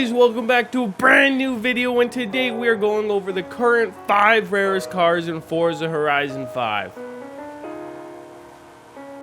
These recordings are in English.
Boys, welcome back to a brand new video, and today we are going over the current 5 rarest cars in Forza Horizon 5.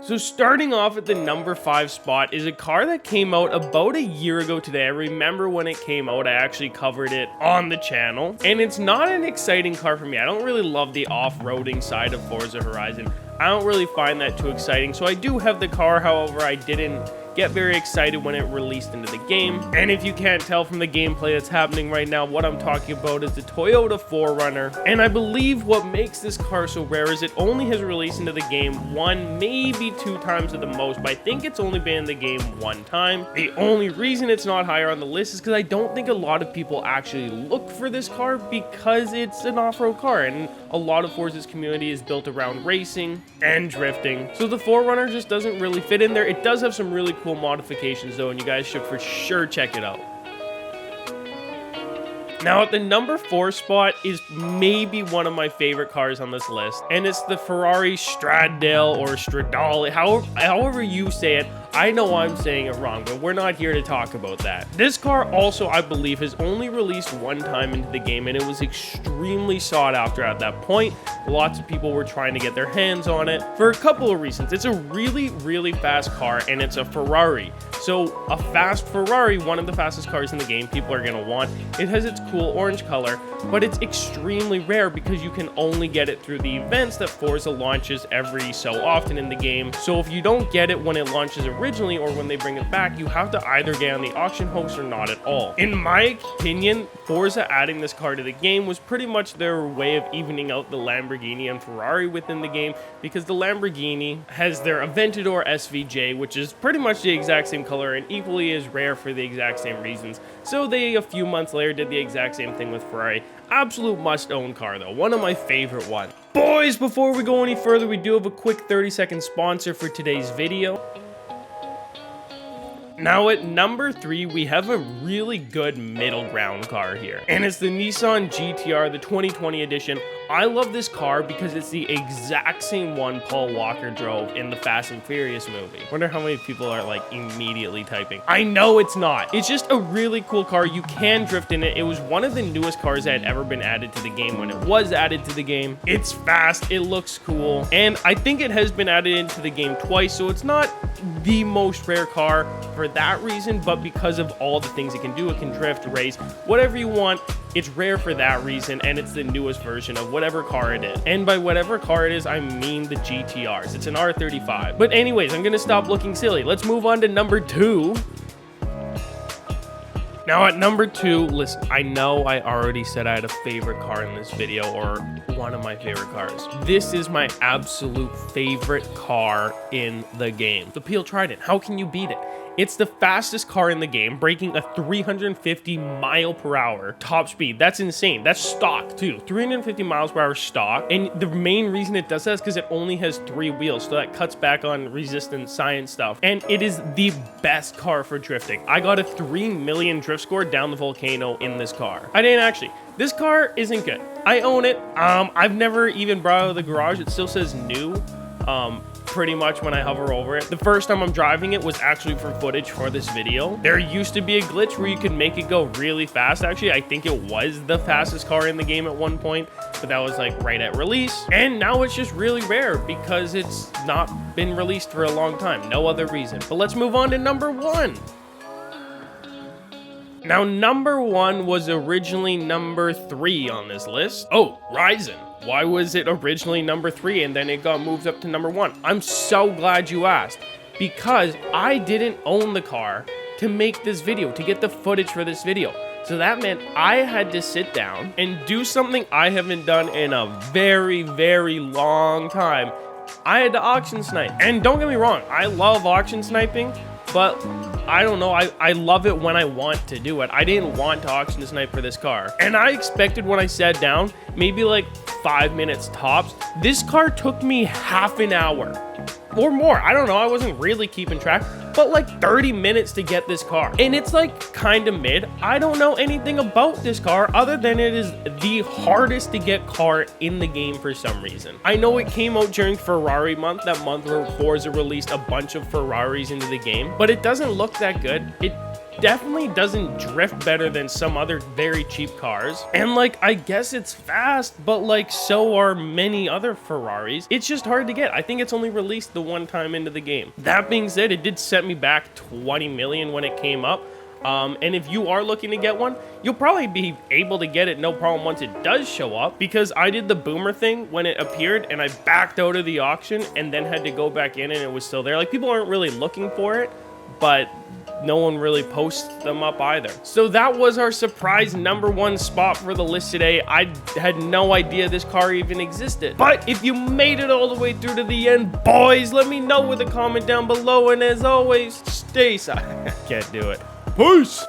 So starting off at the number 5 spot is a car that came out about a year ago today. I remember when it came out, I actually covered it on the channel, and it's not an exciting car for me. I don't really love the off-roading side of Forza Horizon. I don't really find that too exciting, so I do have the car. However, I didn't get very excited when it released into the game. And if you can't tell from the gameplay that's happening right now, what I'm talking about is the Toyota 4Runner. And I believe what makes this car so rare is it only has released into the game 1, maybe 2 times at the most, but I think it's only been in the game 1 time. The only reason it's not higher on the list is because I don't think a lot of people actually look for this car because it's an off-road car, and a lot of Forza's community is built around racing and drifting. So the 4Runner just doesn't really fit in there. It does have some really cool modifications though, and you guys should for sure check it out. Now at the number 4 spot is maybe one of my favorite cars on this list, and it's the Ferrari Stradale or Stradale, however you say it. I know I'm saying it wrong, but we're not here to talk about that. This car also, I believe, has only released 1 time into the game, and it was extremely sought after at that point. Lots of people were trying to get their hands on it for a couple of reasons. It's a really, really fast car, and it's a Ferrari. So a fast Ferrari, one of the fastest cars in the game, people are going to want. It has its cool orange color, but it's extremely rare because you can only get it through the events that Forza launches every so often in the game. So if you don't get it when it launches originally or when they bring it back, you have to either get on the auction host or not at all. In my opinion, Forza adding this car to the game was pretty much their way of evening out the Lamborghini and Ferrari within the game, because the Lamborghini has their Aventador SVJ, which is pretty much the exact same color and equally as rare for the exact same reasons. So they, a few months later, did the exact same thing with Ferrari. Absolute must-own car though, one of my favorite ones. Boys, before we go any further, we do have a quick 30-second sponsor for today's video. Now at number 3, we have a really good middle ground car here, and it's the Nissan GTR, the 2020 edition. I love this car because it's the exact same one Paul Walker drove in the Fast and Furious movie. Wonder how many people are like immediately typing. I know it's not. It's just a really cool car. You can drift in it. It was one of the newest cars that had ever been added to the game when it was added to the game. It's fast, it looks cool, and I think it has been added into the game twice, so it's not the most rare car for that reason, but because of all the things it can do, it can drift, race, whatever you want. It's rare for that reason, and it's the newest version of whatever car it is. And by whatever car it is, I mean the GTRs. It's an R35. But anyways, I'm gonna stop looking silly. Let's move on to number 2. Now at number 2, listen, I know I already said I had a favorite car in this video, or one of my favorite cars. This is my absolute favorite car in the game. The Peel Trident, how can you beat it? It's the fastest car in the game, breaking a 350 mile per hour top speed. That's insane. That's stock too. 350 miles per hour stock. And the main reason it does that is because it only has 3 wheels. So that cuts back on resistance science stuff. And it is the best car for drifting. I got a 3 million drift score down the volcano in this car. I didn't actually. This car isn't good. I own it. I've never even brought it out of the garage. It still says new. Pretty much when I hover over it. The first time I'm driving it was actually for footage for this video. There used to be a glitch where you could make it go really fast. Actually, I think it was the fastest car in the game at one point, but that was like right at release. And now it's just really rare because it's not been released for a long time. No other reason. But let's move on to number 1. Now, number 1 was originally number 3 on this list. Oh, Rizon. Why was it originally number 3 and then it got moved up to number 1? I'm so glad you asked, because I didn't own the car to make this video, to get the footage for this video. So that meant I had to sit down and do something I haven't done in a very, very long time. I had to auction snipe. And don't get me wrong, I love auction sniping, but I don't know, I love it when I want to do it. I didn't want to auction snipe for this car. And I expected when I sat down, maybe like 5 minutes tops. This car took me half an hour or more. I don't know, I wasn't really keeping track, but like 30 minutes to get this car. And it's like kind of mid. I don't know anything about this car other than it is the hardest to get car in the game for some reason. I know it came out during Ferrari month, that month where Forza released a bunch of Ferraris into the game, but it doesn't look that good. definitely doesn't drift better than some other very cheap cars. And like, I guess it's fast, but like, so are many other Ferraris. It's just hard to get. I think it's only released the one time into the game. That being said, it did set me back 20 million when it came up. And if you are looking to get one, you'll probably be able to get it no problem once it does show up, because I did the boomer thing when it appeared and I backed out of the auction and then had to go back in and it was still there. Like, people aren't really looking for it, but no one really posts them up either. So that was our surprise #1 spot for the list today. I had no idea this car even existed. But if you made it all the way through to the end, boys, let me know with a comment down below. And as always, stay silent. Can't do it. Peace!